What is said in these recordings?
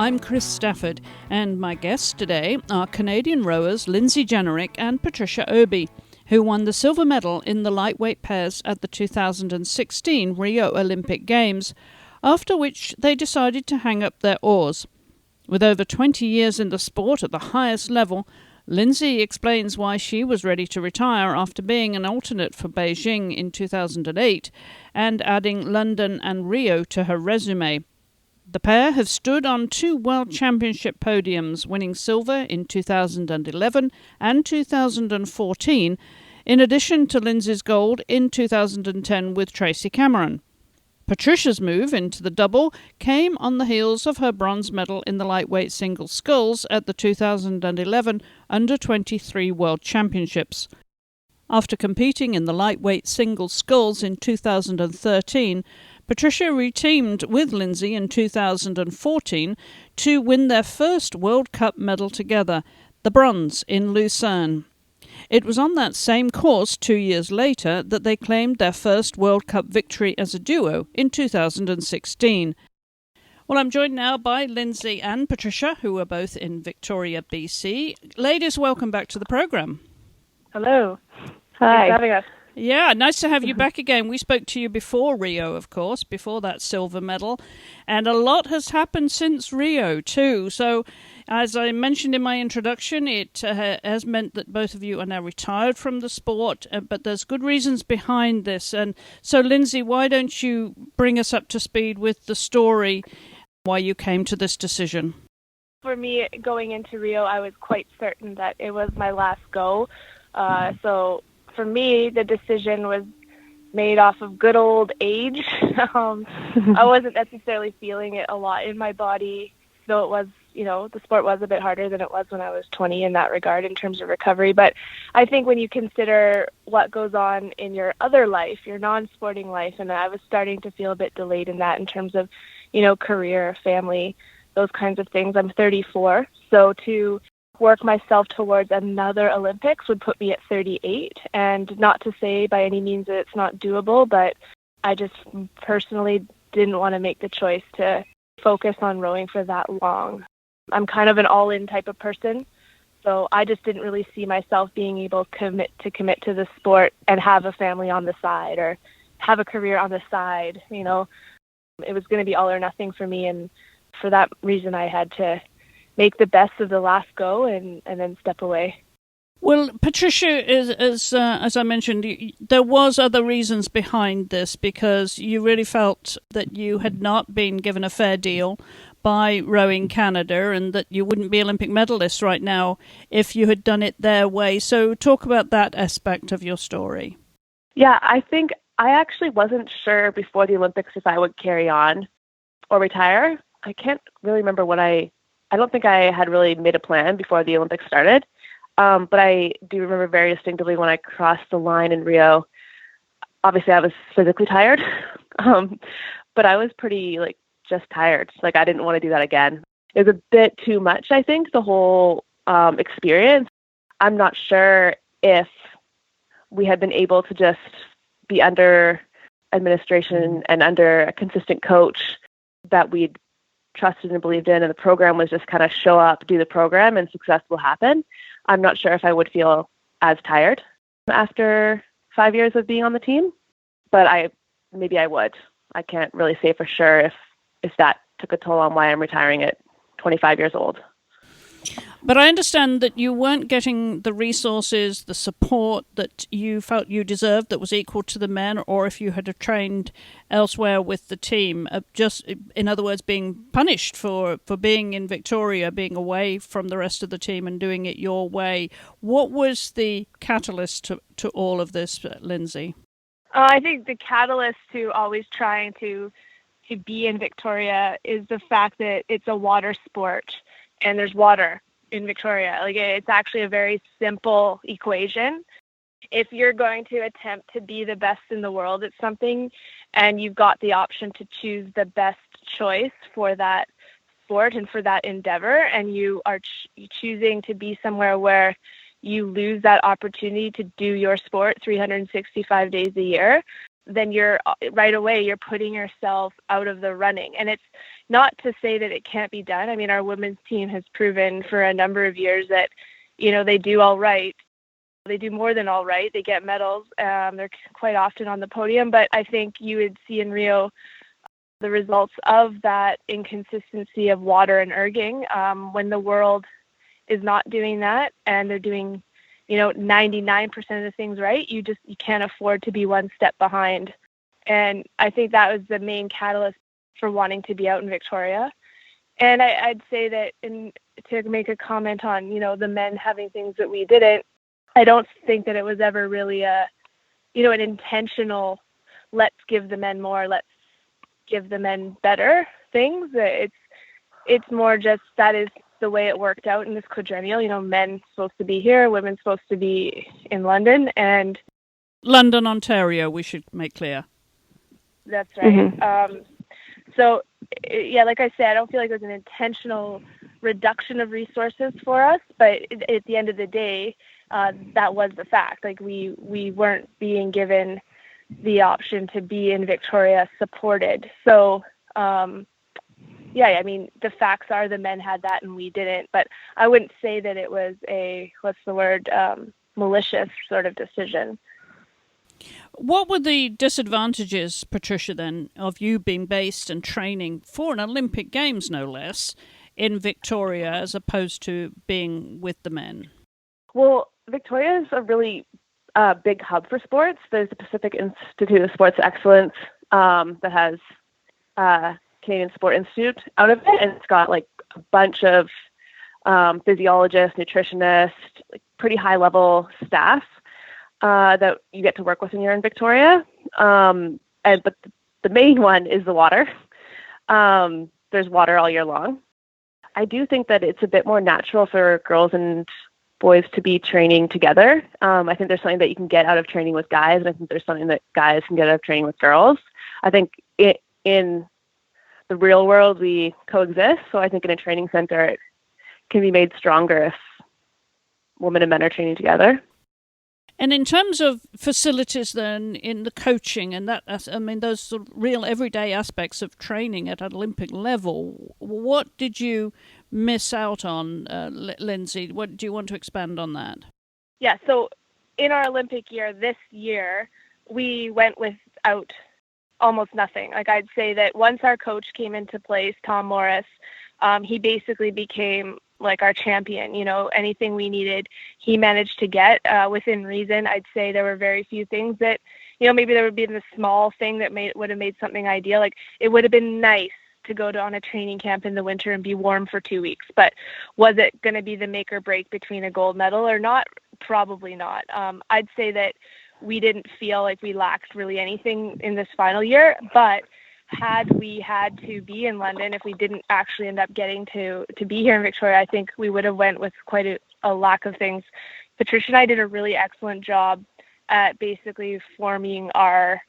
I'm Chris Stafford, and my guests today are Canadian rowers Lindsay Jennerich and Patricia Obee, who won the silver medal in the lightweight pairs at the 2016 Rio Olympic Games, after which they decided to hang up their oars. With over 20 years in the sport at the highest level, Lindsay explains why she was ready to retire after being an alternate for Beijing in 2008 and adding London and Rio to her resume. The pair have stood on 2 World Championship podiums, winning silver in 2011 and 2014, in addition to Lindsay's gold in 2010 with Tracy Cameron. Patricia's move into the double came on the heels of her bronze medal in the lightweight single sculls at the 2011 Under-23 World Championships. After competing in the lightweight single sculls in 2013, Patricia reteamed with Lindsay in 2014 to win their first World Cup medal together, the bronze in Lucerne. It was on that same course 2 years later that they claimed their first World Cup victory as a duo in 2016. Well, I'm joined now by Lindsay and Patricia, who are both in Victoria, BC. Ladies, welcome back to the programme. Hello. Hi. Thanks for having us. Yeah, nice to have you back again. We spoke to you before Rio, of course, before that silver medal. And a lot has happened since Rio, too. So, as I mentioned in my introduction, it has meant that both of you are now retired from the sport, but there's good reasons behind this. And so, Lindsay, why don't you bring us up to speed with the story, why you came to this decision? For me, going into Rio, I was quite certain that it was my last go. So for me, the decision was made off of good old age. I wasn't necessarily feeling it a lot in my body, though it was, the sport was a bit harder than it was when I was 20 in that regard in terms of recovery. But I think when you consider what goes on in your other life, your non-sporting life, and I was starting to feel a bit delayed in that in terms of, career, family, those kinds of things. I'm 34, so to work myself towards another Olympics would put me at 38, and not to say by any means that it's not doable, but I just personally didn't want to make the choice to focus on rowing for that long. I'm kind of an all-in type of person, so I just didn't really see myself being able to commit to the sport and have a family on the side or have a career on the side. It was going to be all or nothing for me, and for that reason I had to make the best of the last go and then step away. Well, Patricia, as I mentioned, there was other reasons behind this, because you really felt that you had not been given a fair deal by Rowing Canada and that you wouldn't be Olympic medalists right now if you had done it their way. So talk about that aspect of your story. Yeah, I think I actually wasn't sure before the Olympics if I would carry on or retire. I can't really remember I don't think I had really made a plan before the Olympics started, but I do remember very distinctively when I crossed the line in Rio. Obviously, I was physically tired, but I was pretty, just tired. I didn't want to do that again. It was a bit too much, I think, the whole experience. I'm not sure if we had been able to just be under administration and under a consistent coach that we'd trusted and believed in, and the program was just kind of show up, do the program, and success will happen. I'm not sure if I would feel as tired after 5 years of being on the team, but maybe I would. I can't really say for sure if that took a toll on why I'm retiring at 25 years old. But I understand that you weren't getting the resources, the support that you felt you deserved that was equal to the men, or if you had trained elsewhere with the team, just, in other words, being punished for being in Victoria, being away from the rest of the team and doing it your way. What was the catalyst to all of this, Lindsay? I think the catalyst to always trying to be in Victoria is the fact that it's a water sport and there's water in Victoria. It's actually a very simple equation. If you're going to attempt to be the best in the world at something, and you've got the option to choose the best choice for that sport and for that endeavor, and you are choosing to be somewhere where you lose that opportunity to do your sport 365 days a year, then you're right away, you're putting yourself out of the running. And it's not to say that it can't be done. I mean, our women's team has proven for a number of years that, they do all right. They do more than all right. They get medals. They're quite often on the podium. But I think you would see in Rio the results of that inconsistency of water and erging when the world is not doing that and they're doing 99% of the things right. You can't afford to be one step behind. And I think that was the main catalyst for wanting to be out in Victoria. And I'd say that to make a comment on, the men having things that we didn't, I don't think that it was ever really an intentional, let's give the men more, let's give the men better things. It's more just that is the way it worked out in this quadrennial. Men supposed to be here, women supposed to be in London, and London, Ontario, we should make clear. That's right. Mm-hmm. So, yeah, like I said, I don't feel like it was an intentional reduction of resources for us, but at the end of the day, that was the fact. Like we weren't being given the option to be in Victoria supported. So, yeah, I mean, the facts are the men had that and we didn't, but I wouldn't say that it was malicious sort of decision. What were the disadvantages, Patricia, then, of you being based and training for an Olympic Games, no less, in Victoria as opposed to being with the men? Well, Victoria is a really big hub for sports. There's the Pacific Institute of Sports Excellence that has Canadian Sport Institute out of it, and it's got like a bunch of physiologists, nutritionists, like pretty high-level staff that you get to work with when you're in Victoria. But the main one is the water. There's water all year long. I do think that it's a bit more natural for girls and boys to be training together. I think there's something that you can get out of training with guys, and I think there's something that guys can get out of training with girls. I think in the real world, we coexist. So I think in a training center, it can be made stronger if women and men are training together. And in terms of facilities then, in the coaching and that, I mean, those sort of real everyday aspects of training at an Olympic level, what did you miss out on, Lindsay? What do you want to expand on that? Yeah, so in our Olympic year this year, we went without almost nothing. Like I'd say that once our coach came into place, Tom Morris, he basically became like our champion. Anything we needed, he managed to get within reason. I'd say there were very few things that, maybe there would be the small thing that would have made something ideal. Like it would have been nice to go on a training camp in the winter and be warm for 2 weeks, but was it going to be the make or break between a gold medal or not? Probably not. I'd say that we didn't feel like we lacked really anything in this final year, but had we had to be in London, if we didn't actually end up getting to be here in Victoria, I think we would have went with quite a lack of things. Patricia and I did a really excellent job at basically forming our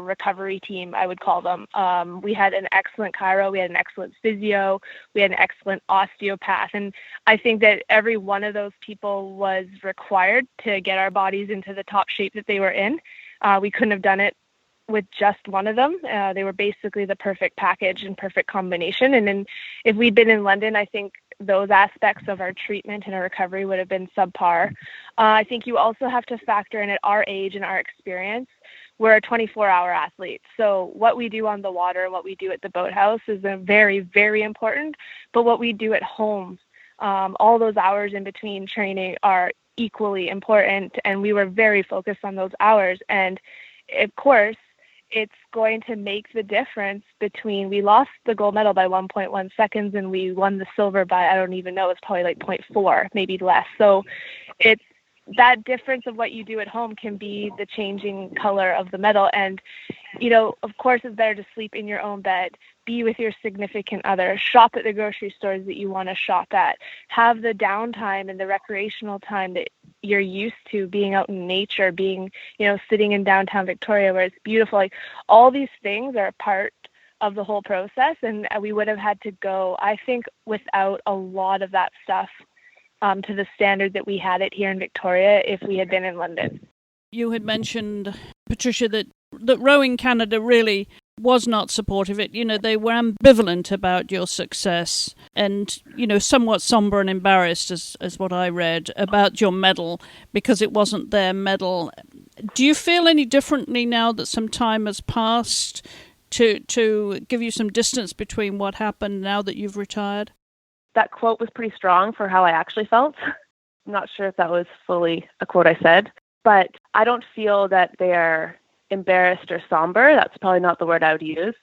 recovery team, I would call them. We had an excellent chiro, we had an excellent physio, we had an excellent osteopath, and I think that every one of those people was required to get our bodies into the top shape that they were in. We couldn't have done it with just one of them. They were basically the perfect package and perfect combination. And then if we'd been in London, I think those aspects of our treatment and our recovery would have been subpar. I think you also have to factor in at our age and our experience, we're a 24-hour athlete. So what we do on the water, what we do at the boathouse is very, very important. But what we do at home, all those hours in between training are equally important. And we were very focused on those hours. And of course, it's going to make the difference between, we lost the gold medal by 1.1 seconds and we won the silver by, I don't even know, it's probably like 0.4, maybe less. So it's that difference of what you do at home can be the changing color of the medal. And, of course, it's better to sleep in your own bed, be with your significant other, shop at the grocery stores that you want to shop at, have the downtime and the recreational time that you're used to being out in nature, being, sitting in downtown Victoria where it's beautiful. Like all these things are a part of the whole process. And we would have had to go, I think, without a lot of that stuff to the standard that we had it here in Victoria if we had been in London. You had mentioned, Patricia, that that Rowing Canada really was not supportive. They were ambivalent about your success and, somewhat somber and embarrassed, as what I read, about your medal because it wasn't their medal. Do you feel any differently now that some time has passed to give you some distance between what happened now that you've retired? That quote was pretty strong for how I actually felt. I'm not sure if that was fully a quote I said, but I don't feel that they're embarrassed or somber. That's probably not the word I would use.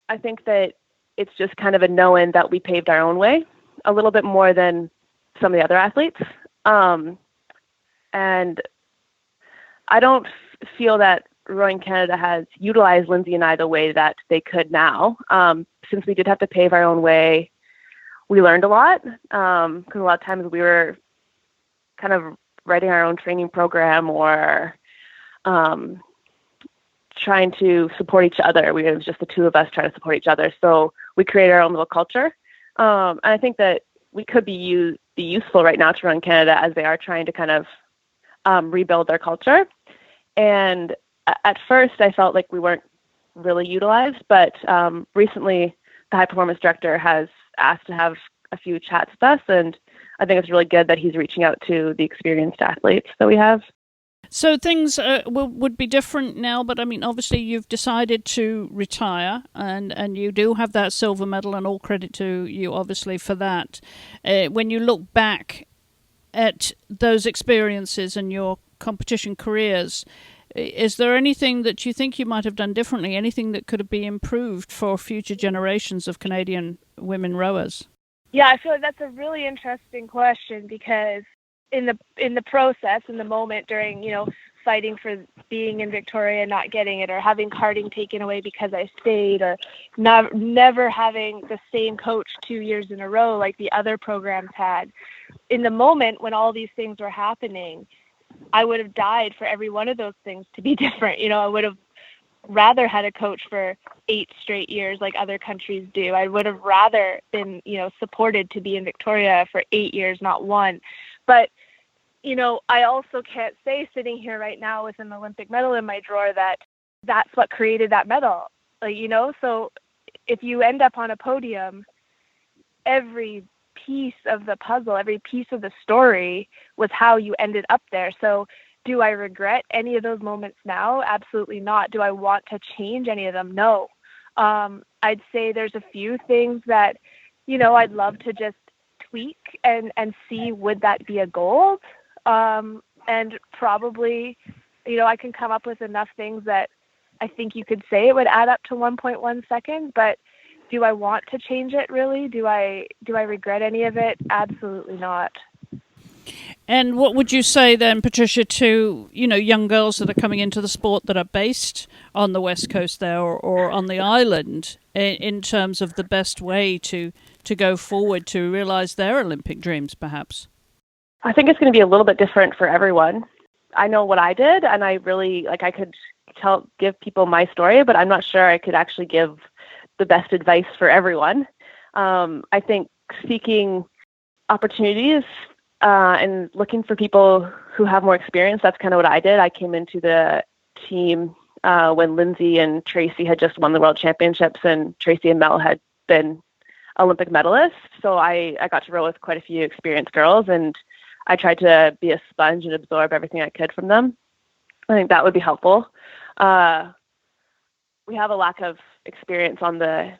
I think that it's just kind of a knowing that we paved our own way a little bit more than some of the other athletes. And I don't feel that Rowing Canada has utilized Lindsay and I the way that they could now. Since we did have to pave our own way, we learned a lot because a lot of times we were kind of writing our own training program or trying to support each other. It was just the two of us trying to support each other. So we created our own little culture. And I think that we could be useful right now to Rowing Canada as they are trying to kind of rebuild their culture. And at first I felt like we weren't really utilized, but recently the high performance director has asked to have a few chats with us. And I think it's really good that he's reaching out to the experienced athletes that we have. So things would be different now, but I mean, obviously you've decided to retire and you do have that silver medal, and all credit to you, obviously, for that. When you look back at those experiences and your competition careers, is there anything that you think you might have done differently, anything that could have been improved for future generations of Canadian women rowers? Yeah, I feel like that's a really interesting question because in the process, in the moment during, fighting for being in Victoria and not getting it, or having karting taken away because I stayed, or never having the same coach 2 years in a row like the other programs had. In the moment when all these things were happening, I would have died for every one of those things to be different. I would have rather had a coach for 8 straight years like other countries do. I would have rather been, supported to be in Victoria for 8 years, not one. But, I also can't say sitting here right now with an Olympic medal in my drawer that that's what created that medal. So if you end up on a podium, every piece of the puzzle, every piece of the story was how you ended up there. So do I regret any of those moments now? Absolutely not. Do I want to change any of them? No. I'd say there's a few things that, I'd love to just tweak and see, would that be a gold? And probably, I can come up with enough things that I think you could say it would add up to 1.1 seconds, but do I want to change it really? Do I regret any of it? Absolutely not. And what would you say then, Patricia, to, young girls that are coming into the sport that are based on the West Coast there or on the island in terms of the best way to go forward to realize their Olympic dreams, perhaps? I think it's going to be a little bit different for everyone. I know what I did, and I really, I could give people my story, but I'm not sure I could actually give the best advice for everyone. I think seeking opportunities and looking for people who have more experience, that's kind of what I did. I came into the team when Lindsay and Tracy had just won the World Championships, and Tracy and Mel had been Olympic medalists. So I got to row with quite a few experienced girls, and I tried to be a sponge and absorb everything I could from them. I think that would be helpful. We have a lack of experience on the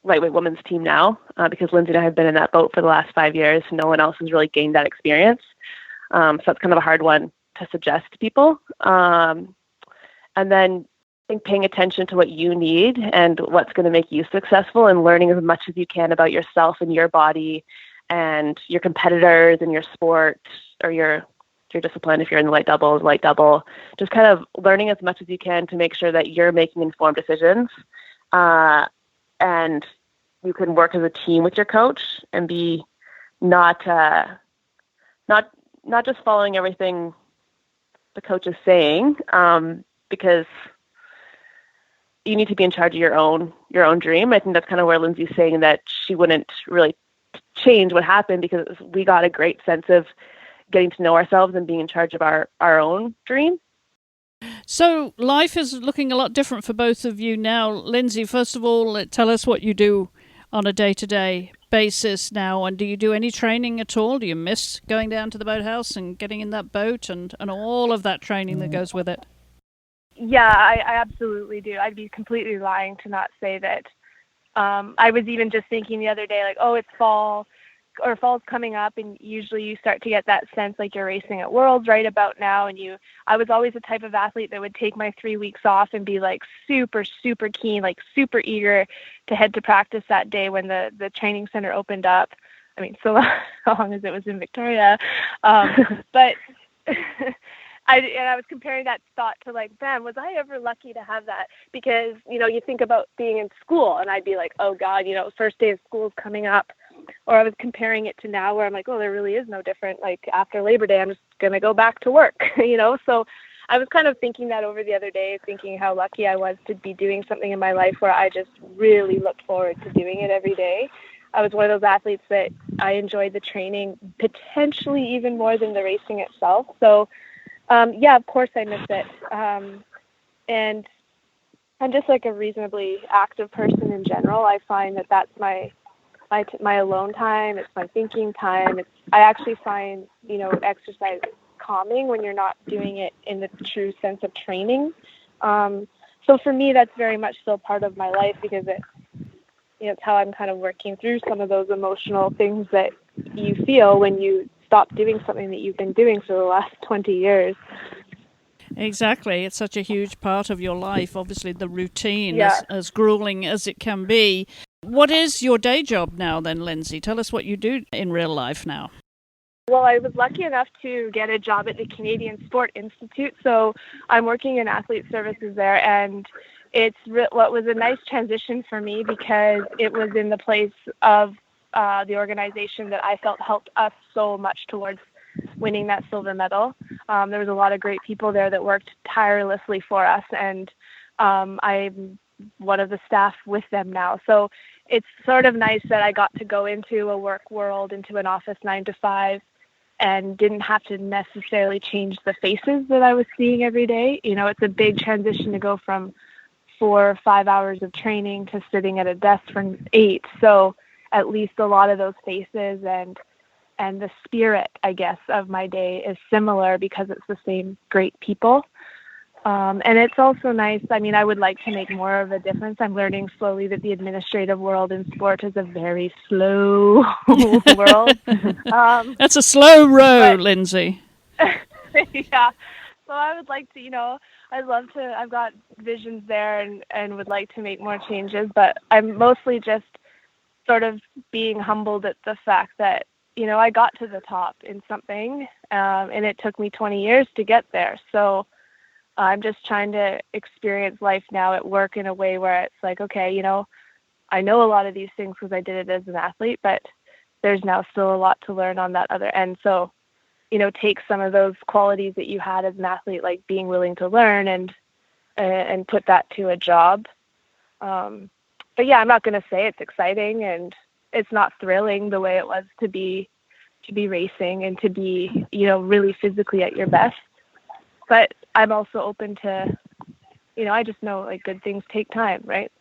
lightweight women's team now because Lindsay and I have been in that boat for the last 5 years. No one else has really gained that experience. So that's kind of a hard one to suggest to people. And then I think paying attention to what you need and what's going to make you successful, and learning as much as you can about yourself and your body and your competitors and your sport or your discipline. If you're in the light double, just kind of learning as much as you can to make sure that you're making informed decisions. And you can work as a team with your coach and be not just following everything the coach is saying, because you need to be in charge of your own dream. I think that's kind of where Lindsay's saying that she wouldn't really change what happened, because we got a great sense of getting to know ourselves and being in charge of our own dream. So life is looking a lot different for both of you now. Lindsay, first of all, tell us what you do on a day-to-day basis now, and do you do any training at all? Do you miss going down to the boathouse and getting in that boat and all of that training that goes with it? Yeah, I absolutely do. I'd be completely lying to not say that. I was even just thinking the other day, like, oh, it's fall, or fall's coming up, and usually you start to get that sense like you're racing at Worlds right about now. And I was always the type of athlete that would take my 3 weeks off and be like super, super keen, like super eager to head to practice that day when the training center opened up. I mean, so long as it was in Victoria. But I was comparing that thought to like, man, was I ever lucky to have that? Because, you think about being in school and I'd be like, oh God, first day of school is coming up. Or I was comparing it to now where I'm like, oh, there really is no different. Like after Labor Day, I'm just going to go back to work, So I was kind of thinking that over the other day, thinking how lucky I was to be doing something in my life where I just really looked forward to doing it every day. I was one of those athletes that I enjoyed the training potentially even more than the racing itself. So, yeah, of course I miss it. And I'm just like a reasonably active person in general. I find that that's my alone time. It's my thinking time. I actually find, exercise calming when you're not doing it in the true sense of training. So for me, that's very much still part of my life because it's how I'm kind of working through some of those emotional things that you feel when you stop doing something that you've been doing for the last 20 years. Exactly. It's such a huge part of your life. Obviously, the routine, Yeah. as grueling as it can be. What is your day job now then, Lindsay? Tell us what you do in real life now. Well, I was lucky enough to get a job at the Canadian Sport Institute, so I'm working in athlete services there, and it's what was a nice transition for me because it was in the place of the organization that I felt helped us so much towards winning that silver medal. There was a lot of great people there that worked tirelessly for us, and I'm one of the staff with them now. So it's sort of nice that I got to go into a work world, into an office 9 to 5, and didn't have to necessarily change the faces that I was seeing every day. It's a big transition to go from 4 or 5 hours of training to sitting at a desk for 8. So at least a lot of those faces and the spirit, I guess, of my day is similar because it's the same great people. And it's also nice. I mean, I would like to make more of a difference. I'm learning slowly that the administrative world in sport is a very slow world. That's a slow road, Lindsay. Yeah. So I would like to, I'd love to, I've got visions there and would like to make more changes, but I'm mostly just sort of being humbled at the fact that, I got to the top in something, and it took me 20 years to get there. So I'm just trying to experience life now at work in a way where it's like, okay, I know a lot of these things because I did it as an athlete, but there's now still a lot to learn on that other end. So, take some of those qualities that you had as an athlete, like being willing to learn and put that to a job. But yeah, I'm not going to say it's exciting and it's not thrilling the way it was to be racing and to be, really physically at your best. But I'm also open to, I just know like good things take time, right?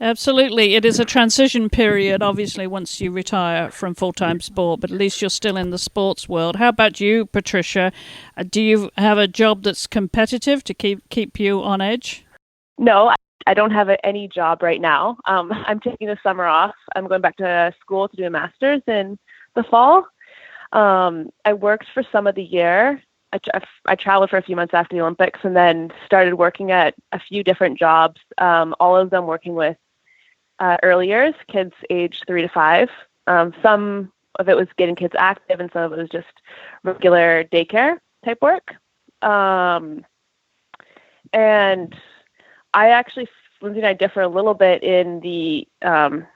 Absolutely. It is a transition period, obviously, once you retire from full-time sport, but at least you're still in the sports world. How about you, Patricia? Do you have a job that's competitive to keep you on edge? No, I don't have any job right now. I'm taking the summer off. I'm going back to school to do a master's in the fall. I worked for some of the year. I traveled for a few months after the Olympics and then started working at a few different jobs, all of them working with early years, kids age 3 to 5. Some of it was getting kids active and some of it was just regular daycare type work. And I actually, Lindsay and I differ a little bit in the kind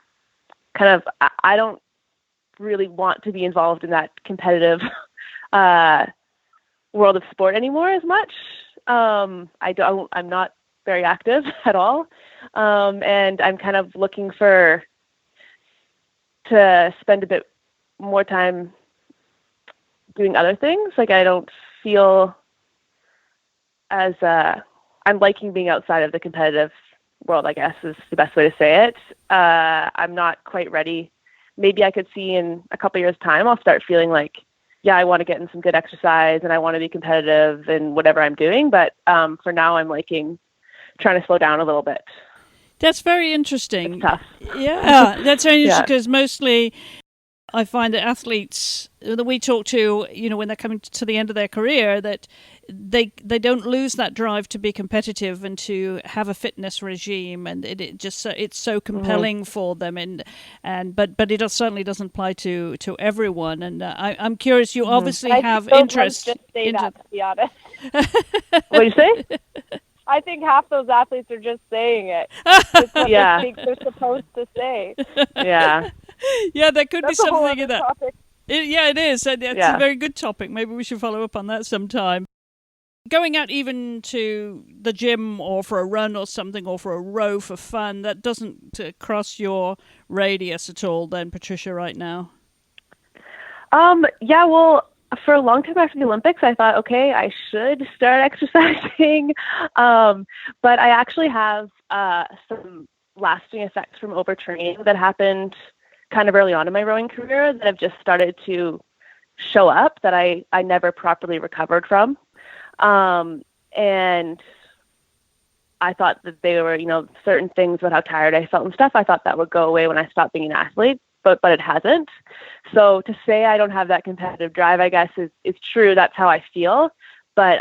of, I don't really want to be involved in that competitive world of sport anymore as much. I'm not very active at all. And I'm kind of looking to spend a bit more time doing other things. Like I don't feel I'm liking being outside of the competitive world, I guess is the best way to say it. I'm not quite ready. Maybe I could see in a couple years' time, I'll start feeling like, yeah, I want to get in some good exercise and I want to be competitive in whatever I'm doing. But for now, I'm liking trying to slow down a little bit. That's very interesting. It's tough. Yeah, that's very interesting Yeah. because mostly I find that athletes that we talk to, when they're coming to the end of their career, that they don't lose that drive to be competitive and to have a fitness regime, and it's so compelling for them, but it certainly doesn't apply to everyone. And I'm curious, you obviously have interest. Just say that, to be honest. What do you say? I think half those athletes are just saying it. It's what they think they're supposed to say. Yeah. Yeah, there could be something in that. Topic. It is. It's a very good topic. Maybe we should follow up on that sometime. Going out even to the gym or for a run or something or for a row for fun, that doesn't cross your radius at all then, Patricia, right now? Yeah, well, for a long time after the Olympics, I thought, okay, I should start exercising. But I actually have some lasting effects from overtraining that happened kind of early on in my rowing career that have just started to show up that I never properly recovered from. And I thought that they were, certain things about how tired I felt and stuff. I thought that would go away when I stopped being an athlete, but it hasn't. So to say I don't have that competitive drive, I guess is true. That's how I feel. But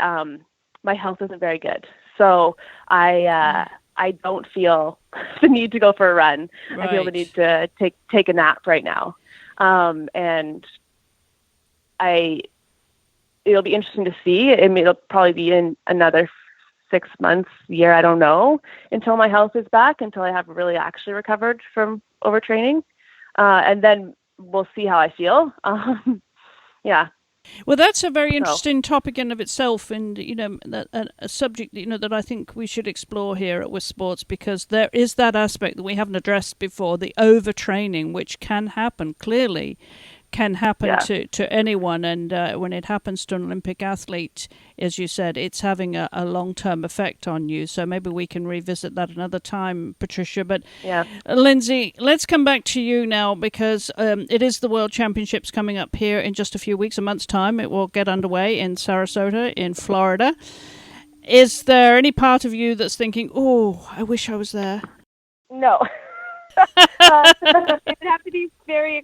my health isn't very good. So I don't feel the need to go for a run. Right. I feel the need to take a nap right now. And it'll be interesting to see. It'll probably be in another 6 months, year, I don't know, until my health is back, until I have really actually recovered from overtraining. And then we'll see how I feel. Yeah. Well, that's a very interesting topic in of itself, and a subject that I think we should explore here at With Sports, because there is that aspect that we haven't addressed before, the overtraining, which can happen clearly. Can happen to anyone, and when it happens to an Olympic athlete, as you said, it's having a long-term effect on you. So maybe we can revisit that another time, Patricia. But Lindsay, let's come back to you now, because it is the World Championships coming up here in just a few weeks, a month's time. It will get underway in Sarasota in Florida. Is there any part of you that's thinking, oh, I wish I was there? No. It would have to be very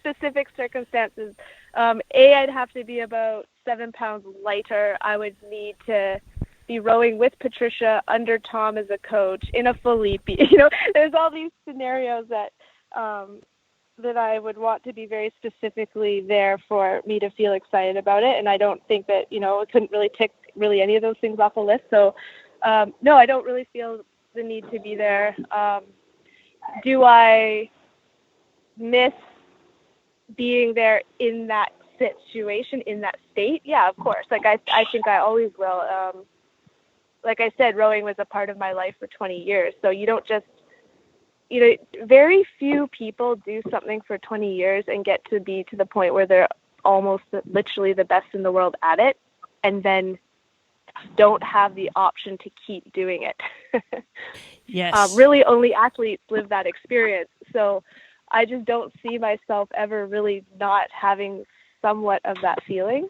specific circumstances. I'd have to be about 7 pounds lighter. I would need to be rowing with Patricia under Tom as a coach in a full leap. There's all these scenarios that I would want to be very specifically there for me to feel excited about it. And I don't think that, I couldn't really tick any of those things off the list. So, no, I don't really feel the need to be there. Do I miss being there in that situation, in that state? Yeah, of course. I think I always will. Like I said, rowing was a part of my life for 20 years. So you don't just, very few people do something for 20 years and get to be to the point where they're almost literally the best in the world at it, and then don't have the option to keep doing it. Yes. Really only athletes live that experience. So I just don't see myself ever really not having somewhat of that feeling.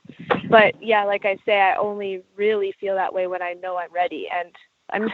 But yeah, like I say, I only really feel that way when I know I'm ready, and I'm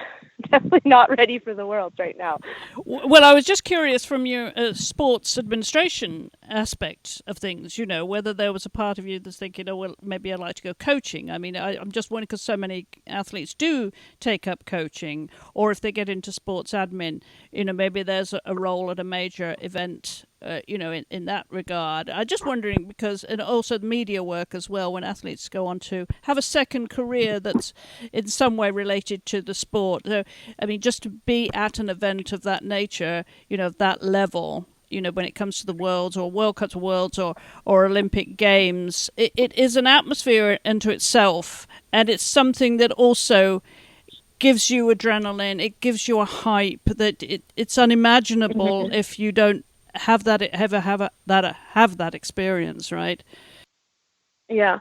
definitely not ready for the Worlds right now. Well, I was just curious from your sports administration aspect of things, whether there was a part of you that's thinking, oh, well, maybe I'd like to go coaching. I mean, I'm just wondering, because so many athletes do take up coaching, or if they get into sports admin, maybe there's a role at a major event, in that regard. I'm just wondering, because, and also the media work as well, when athletes go on to have a second career that's in some way related to the sport. So, I mean, just to be at an event of that nature, of that level, when it comes to the Worlds or World Cups, Worlds or Olympic Games, it is an atmosphere unto itself, and it's something that also gives you adrenaline. It gives you a hype that it's unimaginable if you don't have that experience, right? Yeah,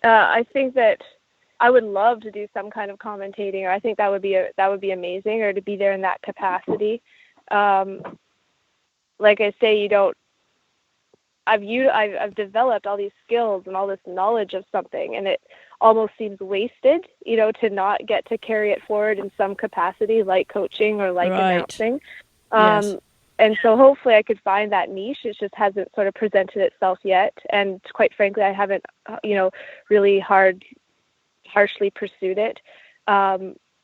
I think that I would love to do some kind of commentating, or I think that would be amazing, or to be there in that capacity. Like I say, I've developed all these skills and all this knowledge of something, and it almost seems wasted, to not get to carry it forward in some capacity, like coaching or like announcing. Yes. And so hopefully I could find that niche. It just hasn't sort of presented itself yet. And quite frankly, I haven't, really harshly pursued it.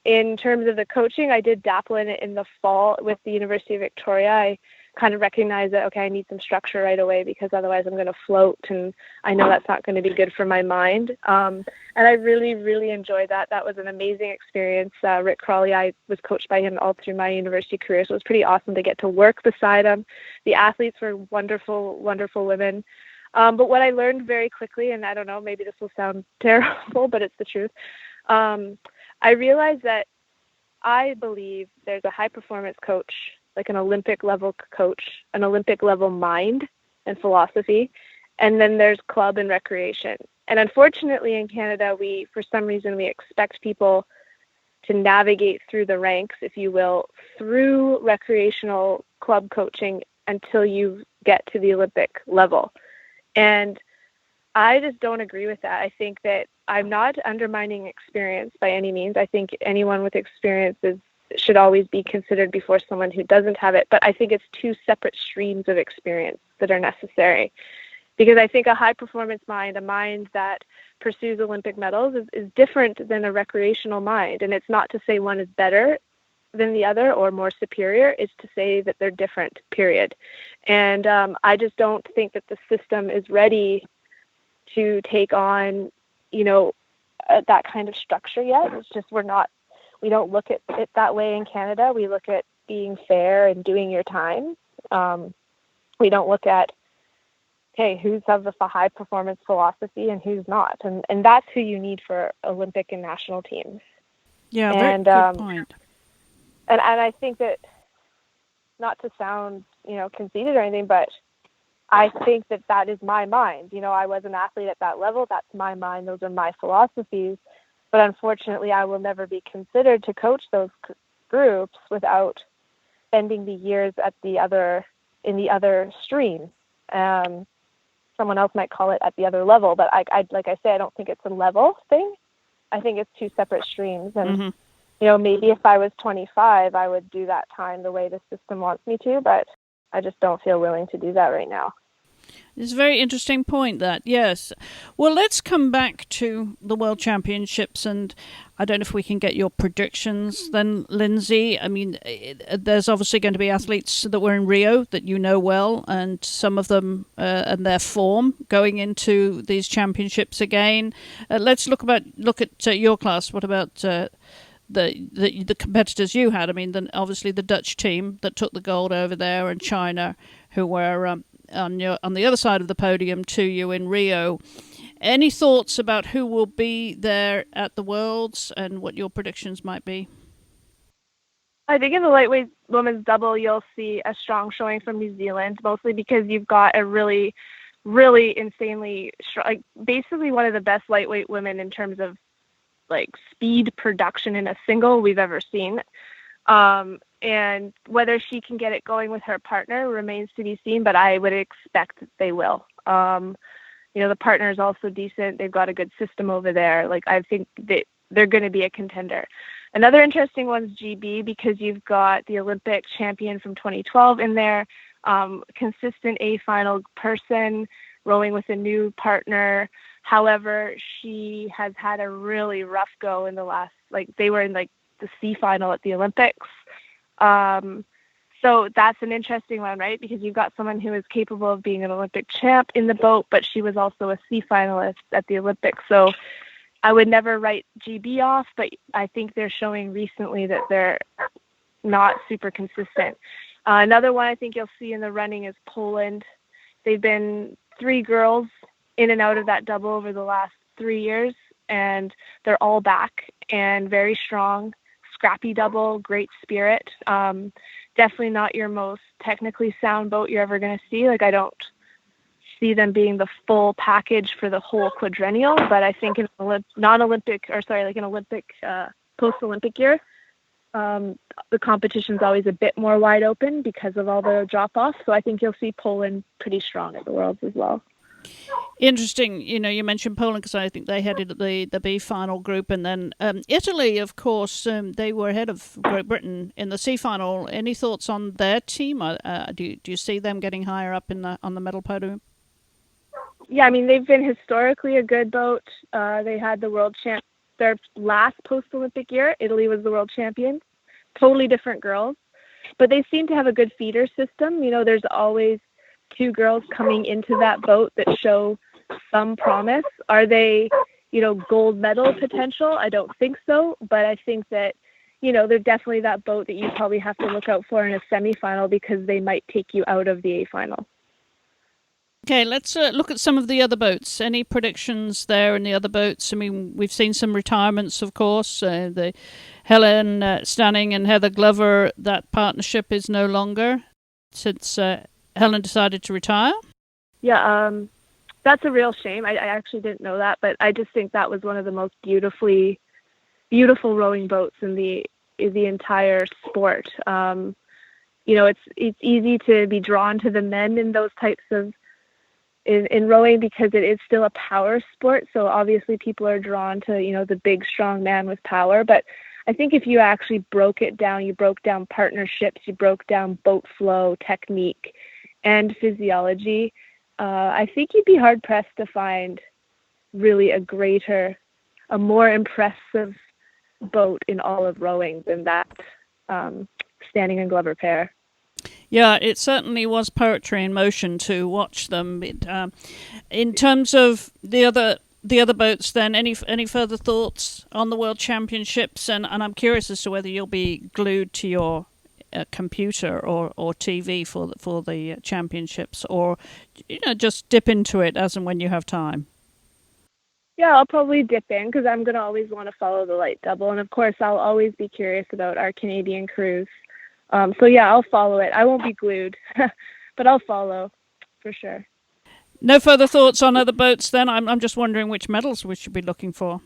In terms of the coaching, I did dabble in it in the fall with the University of Victoria. I kind of recognized that, okay, I need some structure right away, because otherwise I'm going to float, and I know that's not going to be good for my mind. And I really, really enjoyed that. That was an amazing experience. Rick Crawley, I was coached by him all through my university career, so it was pretty awesome to get to work beside him. The athletes were wonderful, wonderful women. But what I learned very quickly, and I don't know, maybe this will sound terrible, but it's the truth. I realized that I believe there's a high performance coach, like an Olympic level coach, an Olympic level mind and philosophy. And then there's club and recreation. And unfortunately in Canada, for some reason, we expect people to navigate through the ranks, if you will, through recreational club coaching until you get to the Olympic level. And I just don't agree with that. I think that I'm not undermining experience by any means. I think anyone with experience should always be considered before someone who doesn't have it. But I think it's two separate streams of experience that are necessary. Because I think a high performance mind, a mind that pursues Olympic medals, is different than a recreational mind. And it's not to say one is better than the other or more superior. It's to say that they're different, period. And I just don't think that the system is ready to take on, that kind of structure yet. It's just we don't look at it that way in Canada. We look at being fair and doing your time. We don't look at, hey, who's of the high performance philosophy and who's not. And that's who you need for Olympic and national teams. Yeah, very good point. And I think that, not to sound, conceited or anything, but I think that is my mind. I was an athlete at that level. That's my mind. Those are my philosophies. But unfortunately, I will never be considered to coach those groups without spending the years in the other stream. Someone else might call it at the other level, but like I say, I don't think it's a level thing. I think it's two separate streams. And maybe if I was 25, I would do that time the way the system wants me to, but I just don't feel willing to do that right now. It's a very interesting point, that, yes. Well, let's come back to the World Championships, and I don't know if we can get your predictions then, Lindsay. I mean, there's obviously going to be athletes that were in Rio that you know well, and some of them and their form going into these championships again. Let's look at your class. What about the competitors you had? I mean, obviously the Dutch team that took the gold over there, and China, who were on the other side of the podium to you in Rio. Any thoughts about who will be there at the Worlds and what your predictions might be? I think in the lightweight women's double, you'll see a strong showing from New Zealand, mostly because you've got a really, really insanely strong, basically one of the best lightweight women in terms of speed production in a single we've ever seen. And whether she can get it going with her partner remains to be seen, but I would expect that they will. The partner is also decent. They've got a good system over there. I think that they're going to be a contender. Another interesting one's GB, because you've got the Olympic champion from 2012 in there, consistent A final person, rowing with a new partner. However, she has had a really rough go in the last, they were in the C final at the Olympics. So that's an interesting one, right? Because you've got someone who is capable of being an Olympic champ in the boat, but she was also a C finalist at the Olympics. So I would never write GB off, but I think they're showing recently that they're not super consistent. Another one I think you'll see in the running is Poland. They've been 3 girls in and out of that double over the last 3 years, and they're all back and very strong. Scrappy double, great spirit. Definitely not your most technically sound boat you're ever going to see. I don't see them being the full package for the whole quadrennial. But I think in non-Olympic, or sorry, like an Olympic, post-Olympic year, the competition's always a bit more wide open because of all the drop-offs. So I think you'll see Poland pretty strong at the Worlds as well. Interesting. You mentioned Poland because I think they headed the B final group, and then Italy, of course, they were ahead of Great Britain in the C final. Any thoughts on their team? Do you see them getting higher up on the medal podium? Yeah, I mean, they've been historically a good boat. They had the world champ their last post-Olympic year. Italy was the world champion. Totally different girls, but they seem to have a good feeder system. There's always two girls coming into that boat that show some promise. Are they, gold medal potential? I don't think so, but I think that, they're definitely that boat that you probably have to look out for in a semifinal because they might take you out of the A final. Okay, let's look at some of the other boats. Any predictions there in the other boats? I mean, we've seen some retirements, of course. The Helen Stanning and Heather Glover, that partnership is no longer since Helen decided to retire. Yeah, that's a real shame. I actually didn't know that, but I just think that was one of the most beautiful rowing boats in the entire sport. It's easy to be drawn to the men in those types of in rowing because it is still a power sport. So obviously people are drawn to, the big, strong man with power. But I think if you actually broke it down, you broke down partnerships, you broke down boat flow, technique, and physiology, I think you'd be hard-pressed to find really a more impressive boat in all of rowing than that Stanning and Glover pair. Yeah, it certainly was poetry in motion to watch them. In terms of the other boats, then any further thoughts on the World Championships? And I'm curious as to whether you'll be glued to your computer or TV for the championships, or just dip into it as and when you have time. Yeah, I'll probably dip in because I'm going to always want to follow the light double. And of course, I'll always be curious about our Canadian crews. So yeah, I'll follow it. I won't be glued, but I'll follow for sure. No further thoughts on other boats then? I'm just wondering which medals we should be looking for.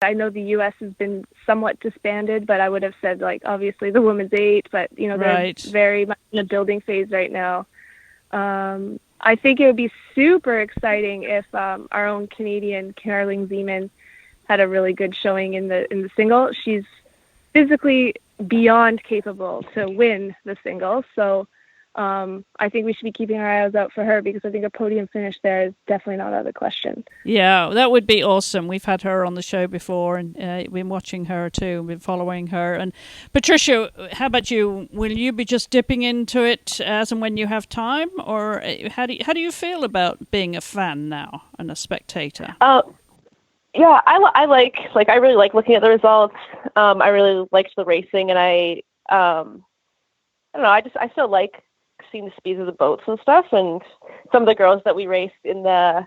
I know the U.S. has been somewhat disbanded, but I would have said, obviously the women's 8, but, they're very much in a building phase right now. I think it would be super exciting if our own Canadian Caroline Zeman had a really good showing in the single. She's physically beyond capable to win the single, so I think we should be keeping our eyes out for her because I think a podium finish there is definitely not out of the question. Yeah, that would be awesome. We've had her on the show before and been watching her too, been following her. And Patricia, how about you? Will you be just dipping into it as and when you have time, or how do you feel about being a fan now and a spectator? Yeah, I really like looking at the results. I really liked the racing, and I don't know. I still like seeing the speeds of the boats and stuff. And some of the girls that we raced in the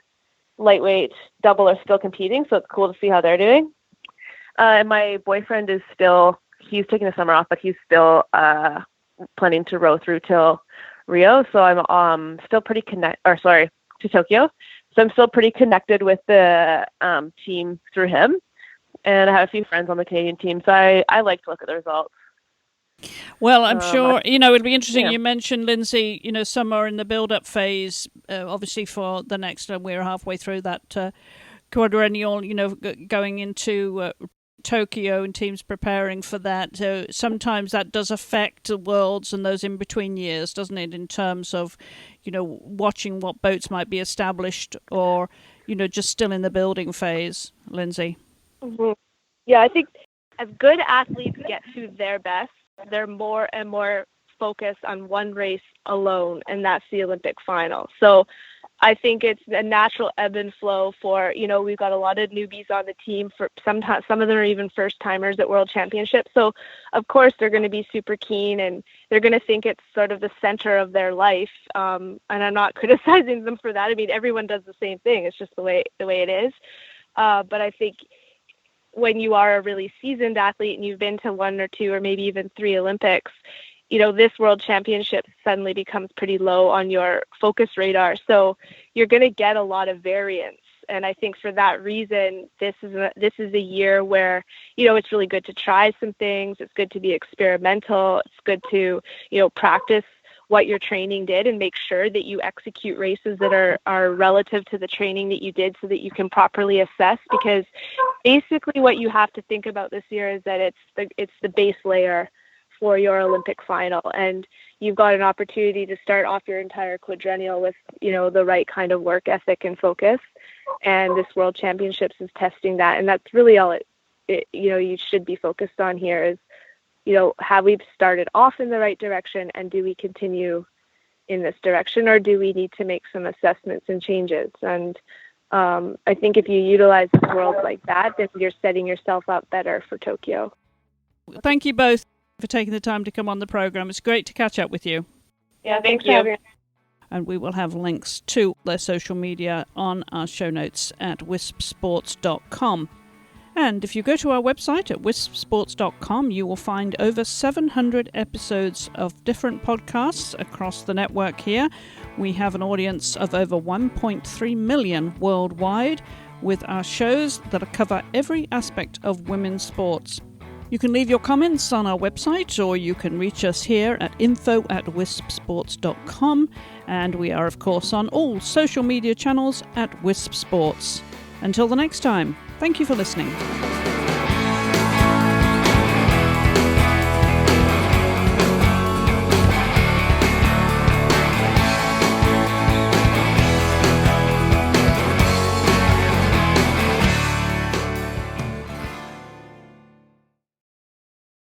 lightweight double are still competing, so it's cool to see how they're doing. And my boyfriend he's taking the summer off, but he's still planning to row through till Rio. So I'm still pretty to Tokyo. So I'm still pretty connected with the team through him. And I have a few friends on the Canadian team, so I like to look at the results. Well, I'm sure, it'll be interesting. Yeah. You mentioned, Lindsay, some are in the build-up phase, obviously for the next, we're halfway through that quadrennial, going into Tokyo and teams preparing for that. So sometimes that does affect the Worlds and those in-between years, doesn't it, in terms of, watching what boats might be established or, just still in the building phase, Lindsay? Mm-hmm. Yeah, I think as good athletes get to their best, they're more and more focused on one race alone, and that's the Olympic final. So I think it's a natural ebb and flow for, we've got a lot of newbies on the team. For some of them are even first timers at World Championships. So of course they're going to be super keen and they're going to think it's sort of the center of their life. And I'm not criticizing them for that. I mean, everyone does the same thing. It's just the way it is. But I think when you are a really seasoned athlete and you've been to 1 or 2 or maybe even 3 Olympics, this World Championship suddenly becomes pretty low on your focus radar. So you're going to get a lot of variance. And I think for that reason, this is a year where, it's really good to try some things. It's good to be experimental. It's good to, practice what your training did and make sure that you execute races that are relative to the training that you did so that you can properly assess. Because basically what you have to think about this year is that it's the base layer for your Olympic final. And you've got an opportunity to start off your entire quadrennial with, the right kind of work ethic and focus. And this World Championships is testing that. And that's really all you should be focused on here is, have we started off in the right direction, and do we continue in this direction, or do we need to make some assessments and changes? And I think if you utilize this world like that, then you're setting yourself up better for Tokyo. Thank you both for taking the time to come on the program. It's great to catch up with you. Yeah, thanks for having me. And we will have links to their social media on our show notes at wispsports.com. And if you go to our website at wispsports.com, you will find over 700 episodes of different podcasts across the network here. We have an audience of over 1.3 million worldwide with our shows that cover every aspect of women's sports. You can leave your comments on our website, or you can reach us here at info@wispsports.com. And we are, of course, on all social media channels at Wisp Sports. Until the next time, thank you for listening.